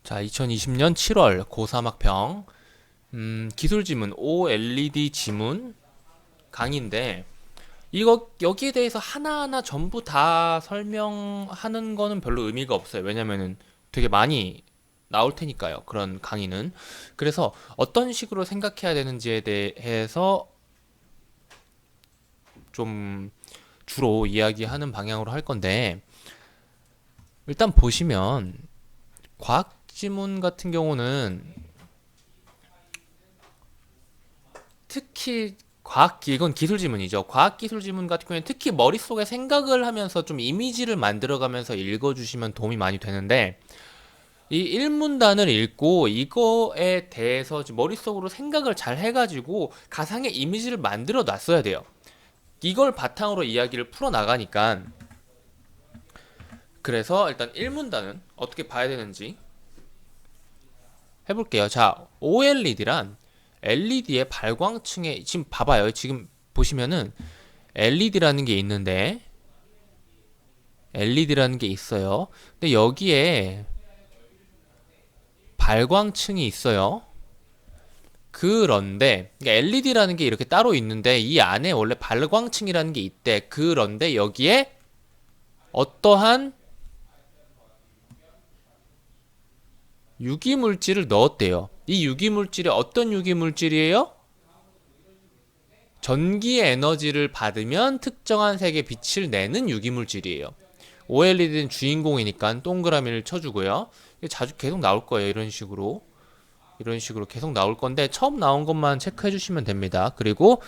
자, 2020년 7월 고3 학평 기술 지문 OLED 지문 강의인데 이거 여기에 대해서 하나하나 전부 다 설명하는 거는 별로 의미가 없어요. 왜냐면은 되게 많이 나올 테니까요. 그런 강의는. 그래서 어떤 식으로 생각해야 되는지에 대해서 좀 주로 이야기하는 방향으로 할 건데 일단 보시면 과학 지문 같은 경우는 특히 이건 기술 지문이죠. 과학 기술 지문 같은 경우에는 특히 머릿속에 생각을 하면서 좀 이미지를 만들어가면서 읽어주시면 도움이 많이 되는데 이 일문단을 읽고 이거에 대해서 머릿속으로 생각을 잘 해가지고 가상의 이미지를 만들어 놨어야 돼요. 이걸 바탕으로 이야기를 풀어 나가니까 그래서 일단 일문단은 어떻게 봐야 되는지 해볼게요. 자, OLED란 LED의 발광층에 지금 봐봐요. 지금 보시면은 LED라는 게 있는데 LED라는 게 있어요. 근데 여기에 발광층이 있어요. 그런데 그러니까 LED라는 게 이렇게 따로 있는데 이 안에 원래 발광층이라는 게 있대. 그런데 여기에 어떠한 유기물질을 넣었대요. 이 유기물질이 어떤 유기물질이에요? 전기 에너지를 받으면 특정한 색의 빛을 내는 유기물질이에요. OLED는 주인공이니까 동그라미를 쳐주고요. 자주 계속 나올 거예요. 이런 식으로 계속 나올 건데 처음 나온 것만 체크해 주시면 됩니다. 그리고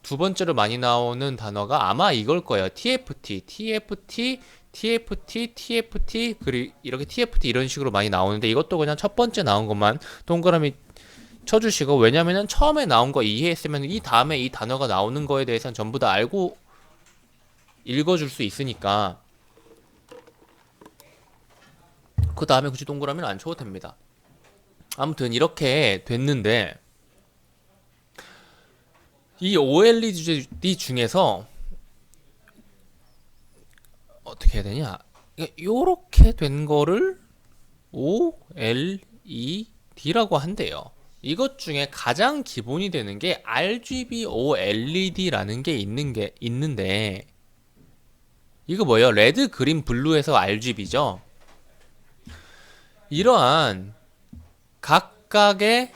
두 번째로 많이 나오는 단어가 아마 이걸 거예요. TFT, TFT, TFT, TFT, 그리고 이렇게 TFT 이런 식으로 많이 나오는데 이것도 그냥 첫 번째 나온 것만 동그라미 쳐주시고, 왜냐면은 처음에 나온 거 이해했으면 이 다음에 이 단어가 나오는 거에 대해서는 전부 다 알고 읽어줄 수 있으니까 그 다음에 굳이 동그라미는 안 쳐도 됩니다. 아무튼 이렇게 됐는데 이 OLED 중에서 어떻게 해야 되냐, 요렇게 된 거를 OLED라고 한대요. 이것 중에 가장 기본이 되는 게 RGB OLED라는 게 있는데 이거 뭐예요? 레드, 그린, 블루에서 RGB죠. 이러한 각각의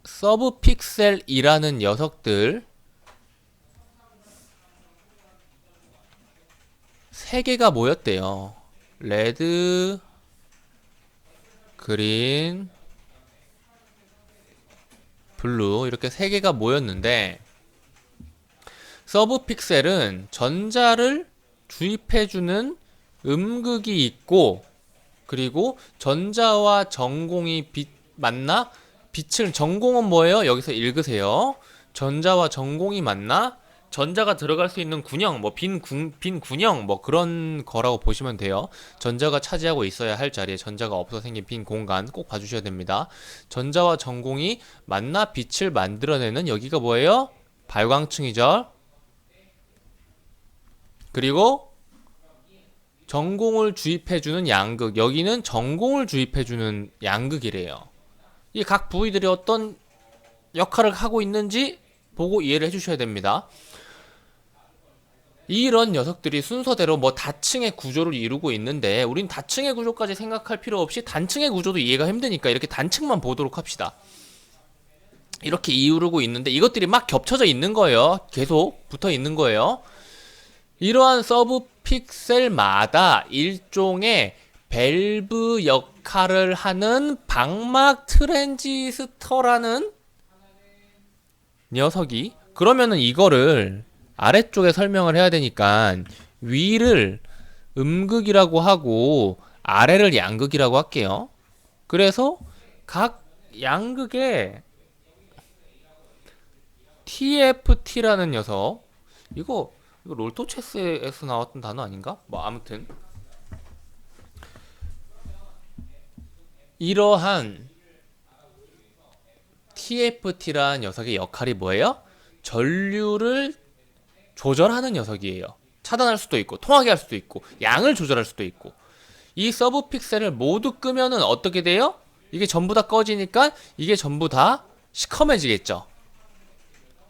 서브 픽셀이라는 녀석들 세 개가 모였대요. 레드, 그린, 블루 이렇게 세 개가 모였는데 서브 픽셀은 전자를 주입해주는 음극이 있고 그리고 전자와 전공이 만나 빛을, 전공은 뭐예요? 여기서 읽으세요. 전자와 전공이 만나 전자가 들어갈 수 있는 군형, 뭐 빈 군형, 뭐 그런 거라고 보시면 돼요. 전자가 차지하고 있어야 할 자리에 전자가 없어 생긴 빈 공간 꼭 봐주셔야 됩니다. 전자와 전공이 만나 빛을 만들어내는 여기가 뭐예요? 발광층이죠. 그리고 전공을 주입해주는 양극, 여기는 전공을 주입해주는 양극이래요. 이 각 부위들이 어떤 역할을 하고 있는지 보고 이해를 해주셔야 됩니다. 이런 녀석들이 순서대로 뭐 다층의 구조를 이루고 있는데 우린 다층의 구조까지 생각할 필요 없이 단층의 구조도 이해가 힘드니까 이렇게 단층만 보도록 합시다. 이렇게 이루고 있는데 이것들이 막 겹쳐져 있는 거예요. 계속 붙어 있는 거예요. 이러한 서브 픽셀마다 일종의 밸브 역할을 하는 방막 트랜지스터라는 녀석이, 그러면은 이거를 아래쪽에 설명을 해야 되니까 위를 음극이라고 하고 아래를 양극이라고 할게요. 그래서 각 양극에 TFT라는 녀석, 이거 롤토체스에서 나왔던 단어 아닌가? 뭐 아무튼 이러한 TFT라는 녀석의 역할이 뭐예요? 전류를 조절하는 녀석이에요. 차단할 수도 있고 통하게 할 수도 있고 양을 조절할 수도 있고 이 서브 픽셀을 모두 끄면은 어떻게 돼요? 이게 전부 다 꺼지니까 이게 전부 다 시커매지겠죠.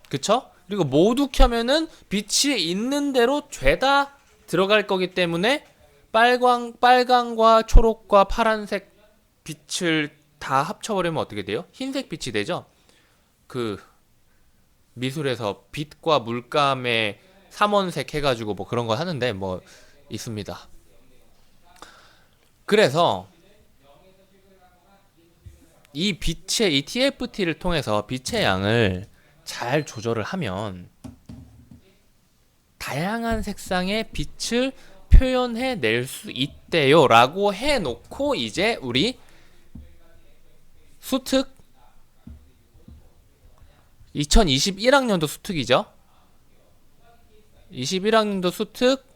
그쵸? 그리고 모두 켜면은 빛이 있는 대로 죄다 들어갈 거기 때문에 빨강과 초록과 파란색 빛을 다 합쳐버리면 어떻게 돼요? 흰색 빛이 되죠? 그 미술에서 빛과 물감의 삼원색 해가지고 뭐 그런 거 하는데 뭐 있습니다. 그래서 이 빛의 이 TFT를 통해서 빛의 양을 잘 조절을 하면 다양한 색상의 빛을 표현해 낼 수 있대요 라고 해놓고 이제 우리 수특 2021학년도 수특이죠. 21학년도 수특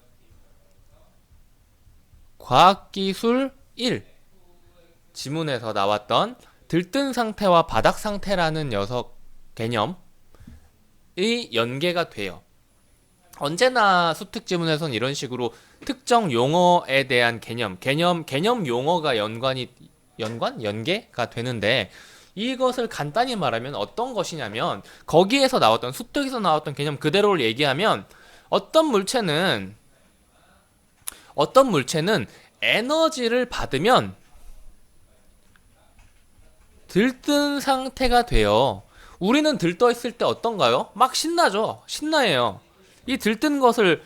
과학기술 1 지문에서 나왔던 들뜬 상태와 바닥 상태라는 녀석 개념이 연계가 돼요. 언제나 수특 지문에선 이런 식으로 특정 용어에 대한 개념 용어가 연계가 되는데 이것을 간단히 말하면 어떤 것이냐면 거기에서 나왔던 수특에서 나왔던 개념 그대로를 얘기하면 어떤 물체는 에너지를 받으면 들뜬 상태가 돼요. 우리는 들떠 있을 때 어떤가요? 막 신나죠. 신나해요. 이 들뜬 것을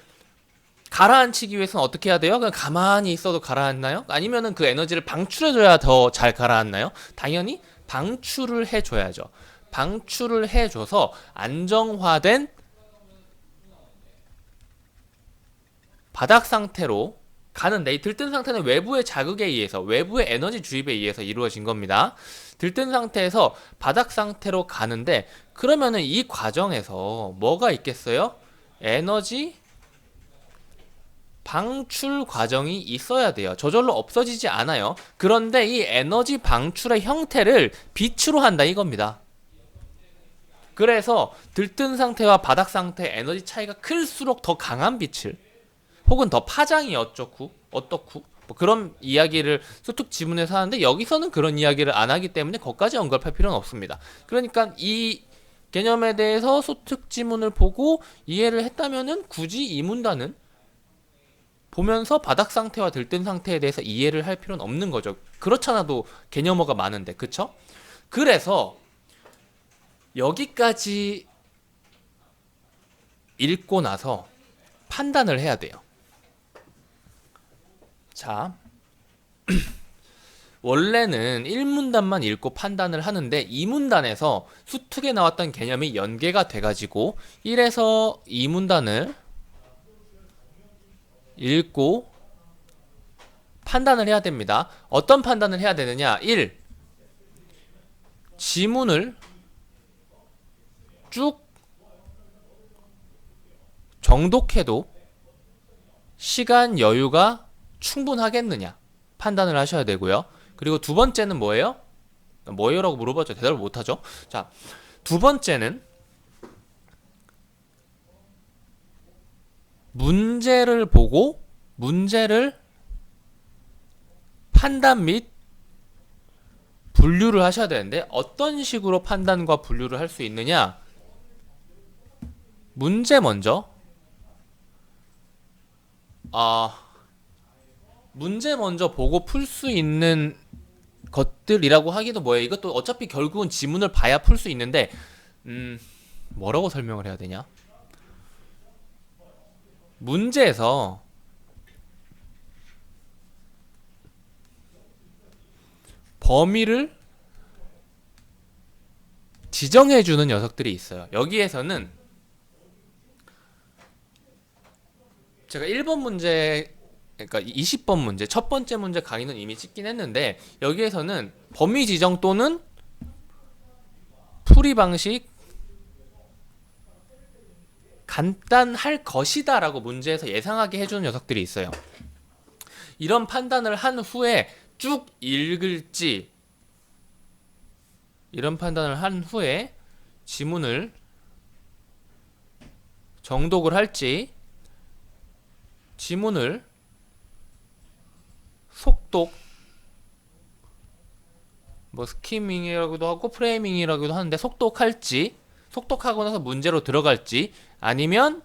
가라앉히기 위해서는 어떻게 해야 돼요? 그냥 가만히 있어도 가라앉나요? 아니면은 그 에너지를 방출해줘야 더 잘 가라앉나요? 당연히 방출을 해줘야죠. 방출을 해줘서 안정화된 바닥 상태로 가는데 이 들뜬 상태는 외부의 자극에 의해서 외부의 에너지 주입에 의해서 이루어진 겁니다. 들뜬 상태에서 바닥 상태로 가는데 그러면은 이 과정에서 뭐가 있겠어요? 에너지 방출 과정이 있어야 돼요. 저절로 없어지지 않아요. 그런데 이 에너지 방출의 형태를 빛으로 한다 이겁니다. 그래서 들뜬 상태와 바닥 상태의 에너지 차이가 클수록 더 강한 빛을 혹은 더 파장이 어떻고 뭐 그런 이야기를 수특 지문에서 하는데 여기서는 그런 이야기를 안 하기 때문에 거기까지 언급할 필요는 없습니다. 그러니까 이 개념에 대해서 수특 지문을 보고 이해를 했다면은 굳이 이 문단은 보면서 바닥 상태와 들뜬 상태에 대해서 이해를 할 필요는 없는 거죠. 그렇잖아도 개념어가 많은데 그쵸? 그래서 여기까지 읽고 나서 판단을 해야 돼요. 자, 원래는 1문단만 읽고 판단을 하는데 2문단에서 수특에 나왔던 개념이 연계가 돼가지고 1에서 2문단을 읽고 판단을 해야 됩니다. 어떤 판단을 해야 되느냐? 1. 지문을 쭉 정독해도 시간 여유가 충분하겠느냐 판단을 하셔야 되고요. 그리고 두 번째는 뭐예요? 뭐예요라고 물어봤죠. 대답을 못하죠. 자, 두 번째는 문제를 보고 문제를 판단 및 분류를 하셔야 되는데 어떤 식으로 판단과 분류를 할 수 있느냐? 문제 먼저 문제 먼저 보고 풀 수 있는 것들이라고 하기도 뭐예요. 이것도 어차피 결국은 지문을 봐야 풀 수 있는데 뭐라고 설명을 해야 되냐? 문제에서 범위를 지정해주는 녀석들이 있어요. 여기에서는 제가 1번 문제 그러니까 20번 문제 첫 번째 문제 강의는 이미 찍긴 했는데 여기에서는 범위 지정 또는 풀이 방식 간단할 것이다 라고 문제에서 예상하게 해주는 녀석들이 있어요. 이런 판단을 한 후에 쭉 읽을지 이런 판단을 한 후에 지문을 정독을 할지 지문을 속독, 뭐 스키밍이라고도 하고 프레이밍이라고도 하는데 속독할지, 속독하고 나서 문제로 들어갈지, 아니면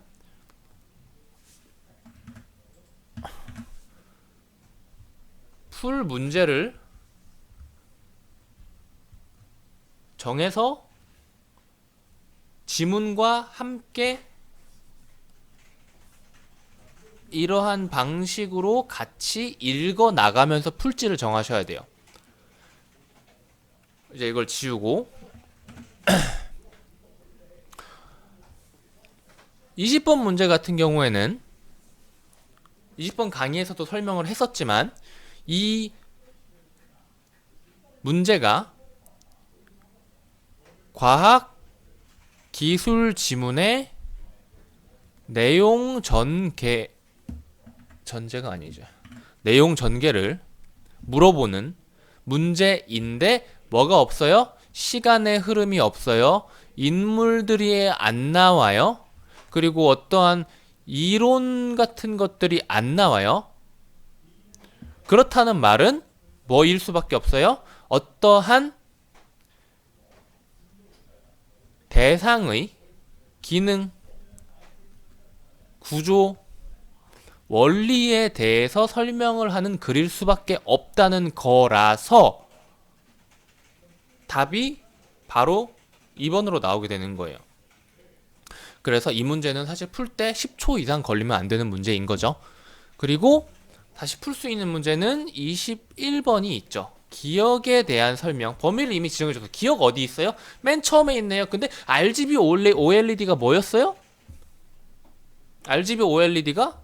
풀 문제를 정해서 지문과 함께 이러한 방식으로 같이 읽어 나가면서 풀지를 정하셔야 돼요. 이제 이걸 지우고 20번 문제 같은 경우에는 20번 강의에서도 설명을 했었지만 이 문제가 과학 기술 지문의 내용 전개가 아니죠. 내용 전개를 물어보는 문제인데 뭐가 없어요? 시간의 흐름이 없어요. 인물들이 안 나와요. 그리고 어떠한 이론 같은 것들이 안 나와요. 그렇다는 말은 뭐일 수밖에 없어요? 어떠한 대상의 기능, 구조, 원리에 대해서 설명을 하는 글일 수밖에 없다는 거라서 답이 바로 2번으로 나오게 되는 거예요. 그래서 이 문제는 사실 풀 때 10초 이상 걸리면 안 되는 문제인 거죠. 그리고 다시 풀 수 있는 문제는 21번이 있죠. 기억에 대한 설명. 범위를 이미 지정해줘서 기억 어디 있어요? 맨 처음에 있네요. 근데 RGB OLED가 뭐였어요? RGB OLED가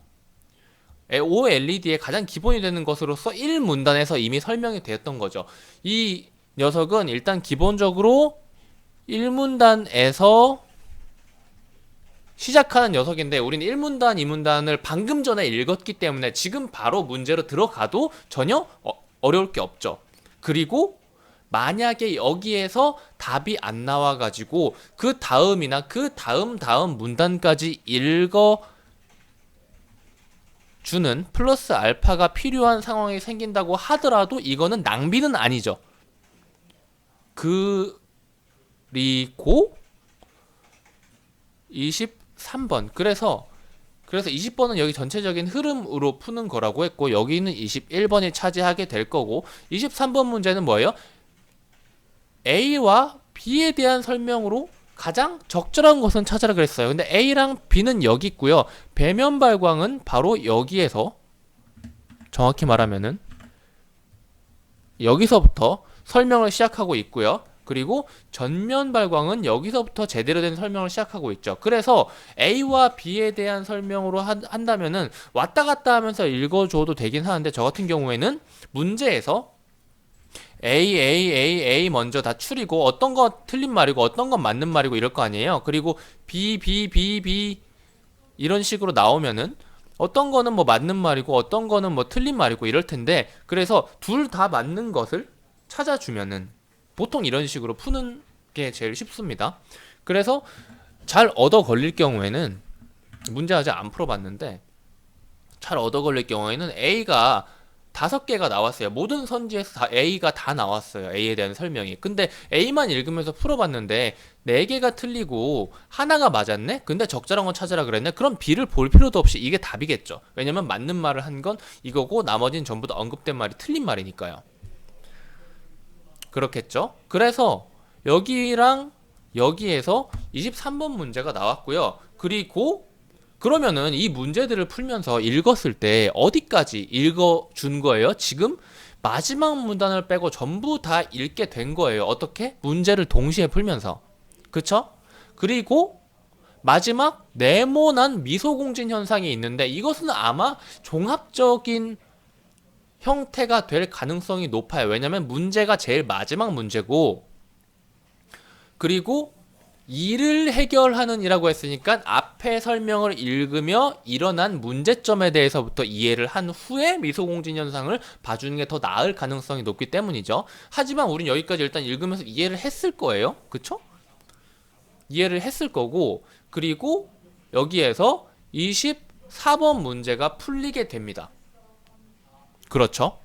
OLED의 가장 기본이 되는 것으로서 1문단에서 이미 설명이 되었던 거죠. 이 녀석은 일단 기본적으로 1문단에서 시작하는 녀석인데 우리는 1문단, 2문단을 방금 전에 읽었기 때문에 지금 바로 문제로 들어가도 전혀 어려울 게 없죠. 그리고 만약에 여기에서 답이 안 나와가지고 그 다음이나 그 다음 문단까지 읽어주는 플러스 알파가 필요한 상황이 생긴다고 하더라도 이거는 낭비는 아니죠. 그리고 23번. 그래서 20번은 여기 전체적인 흐름으로 푸는 거라고 했고 여기는 21번이 차지하게 될 거고 23번 문제는 뭐예요? A와 B에 대한 설명으로 가장 적절한 것은 찾아라 그랬어요. 근데 A랑 B는 여기 있고요. 배면 발광은 바로 여기에서 정확히 말하면은 여기서부터 설명을 시작하고 있고요. 그리고 전면 발광은 여기서부터 제대로 된 설명을 시작하고 있죠. 그래서 A와 B에 대한 설명으로 한다면은 왔다 갔다 하면서 읽어줘도 되긴 하는데 저 같은 경우에는 문제에서 A 먼저 다 추리고 어떤 거 틀린 말이고 어떤 건 맞는 말이고 이럴 거 아니에요. 그리고 B 이런 식으로 나오면은 어떤 거는 뭐 맞는 말이고 어떤 거는 뭐 틀린 말이고 이럴 텐데 그래서 둘 다 맞는 것을 찾아주면은 보통 이런 식으로 푸는 게 제일 쉽습니다. 그래서 잘 얻어 걸릴 경우에는 문제 아직 안 풀어봤는데 잘 얻어 걸릴 경우에는 A가 5개가 나왔어요. 모든 선지에서 A가 다 나왔어요. A에 대한 설명이. 근데 A만 읽으면서 풀어봤는데 4개가 틀리고 하나가 맞았네? 근데 적절한 건 찾으라 그랬네? 그럼 B를 볼 필요도 없이 이게 답이겠죠. 왜냐면 맞는 말을 한 건 이거고 나머지는 전부 다 언급된 말이 틀린 말이니까요. 그렇겠죠? 그래서 여기랑 여기에서 23번 문제가 나왔고요. 그리고 그러면은 이 문제들을 풀면서 읽었을 때 어디까지 읽어준 거예요? 지금 마지막 문단을 빼고 전부 다 읽게 된 거예요. 어떻게? 문제를 동시에 풀면서. 그쵸? 그리고 마지막 네모난 미소공진 현상이 있는데 이것은 아마 종합적인 형태가 될 가능성이 높아요. 왜냐면 문제가 제일 마지막 문제고 그리고 이를 해결하는 이라고 했으니까 앞에 설명을 읽으며 일어난 문제점에 대해서부터 이해를 한 후에 미소공진 현상을 봐주는 게 더 나을 가능성이 높기 때문이죠. 하지만 우린 여기까지 일단 읽으면서 이해를 했을 거예요. 그쵸? 이해를 했을 거고 그리고 여기에서 4번 문제가 풀리게 됩니다. 그렇죠?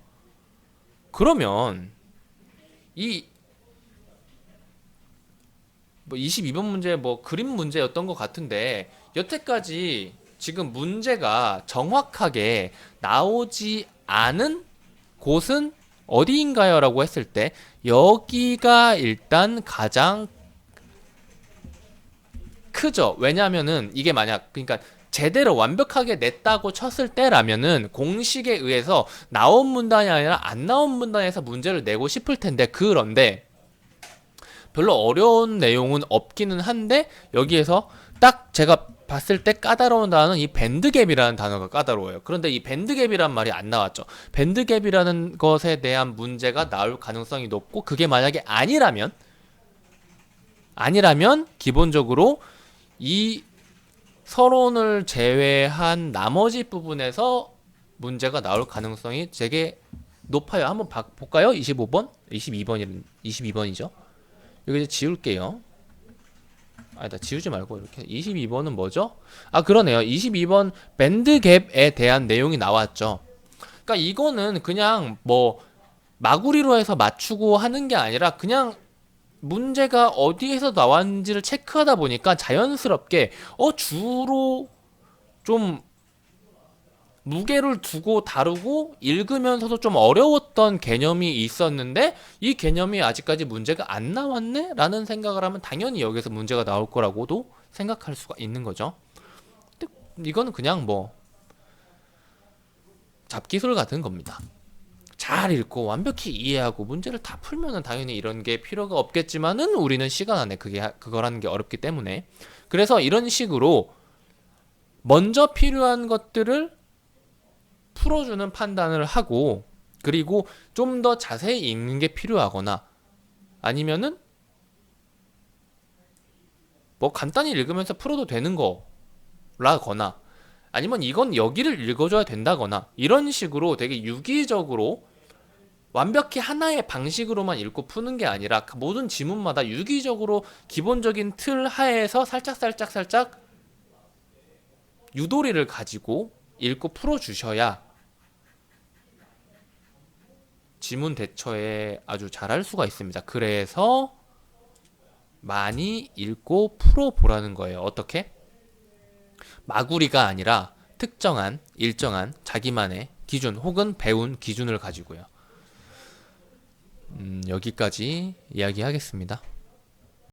그러면 이 뭐 22번 문제 뭐 그림 문제였던 것 같은데 여태까지 지금 문제가 정확하게 나오지 않은 곳은 어디인가요? 라고 했을 때 여기가 일단 가장 크죠. 왜냐면은 이게 만약 그러니까 제대로 완벽하게 냈다고 쳤을 때라면은 공식에 의해서 나온 문단이 아니라 안 나온 문단에서 문제를 내고 싶을 텐데 그런데 별로 어려운 내용은 없기는 한데 여기에서 딱 제가 봤을 때 까다로운 단어는 이 밴드갭이라는 단어가 까다로워요. 그런데 이 밴드갭이란 말이 안 나왔죠. 밴드갭이라는 것에 대한 문제가 나올 가능성이 높고 그게 만약에 아니라면 기본적으로 이 서론을 제외한 나머지 부분에서 문제가 나올 가능성이 되게 높아요. 한번 볼까요? 25번? 22번이죠. 여기 이제 지울게요. 아니다, 지우지 말고 이렇게 22번은 뭐죠? 아, 그러네요. 22번 밴드갭에 대한 내용이 나왔죠. 그러니까 이거는 그냥 뭐 마구리로 해서 맞추고 하는 게 아니라 그냥 문제가 어디에서 나왔는지를 체크하다 보니까 자연스럽게 주로 좀 무게를 두고 다루고 읽으면서도 좀 어려웠던 개념이 있었는데 이 개념이 아직까지 문제가 안 나왔네? 라는 생각을 하면 당연히 여기서 문제가 나올 거라고도 생각할 수가 있는 거죠. 근데 이거는 그냥 뭐 잡기술 같은 겁니다. 잘 읽고 완벽히 이해하고 문제를 다 풀면은 당연히 이런 게 필요가 없겠지만은 우리는 시간 안에 그걸 하는 게 어렵기 때문에 그래서 이런 식으로 먼저 필요한 것들을 풀어주는 판단을 하고 그리고 좀 더 자세히 읽는 게 필요하거나 아니면은 뭐 간단히 읽으면서 풀어도 되는 거라거나 아니면 이건 여기를 읽어줘야 된다거나 이런 식으로 되게 유기적으로 완벽히 하나의 방식으로만 읽고 푸는 게 아니라 모든 지문마다 유기적으로 기본적인 틀 하에서 살짝 유도리를 가지고 읽고 풀어주셔야 지문 대처에 아주 잘할 수가 있습니다. 그래서 많이 읽고 풀어보라는 거예요. 어떻게? 마구리가 아니라 특정한 일정한 자기만의 기준 혹은 배운 기준을 가지고요. 여기까지 이야기하겠습니다.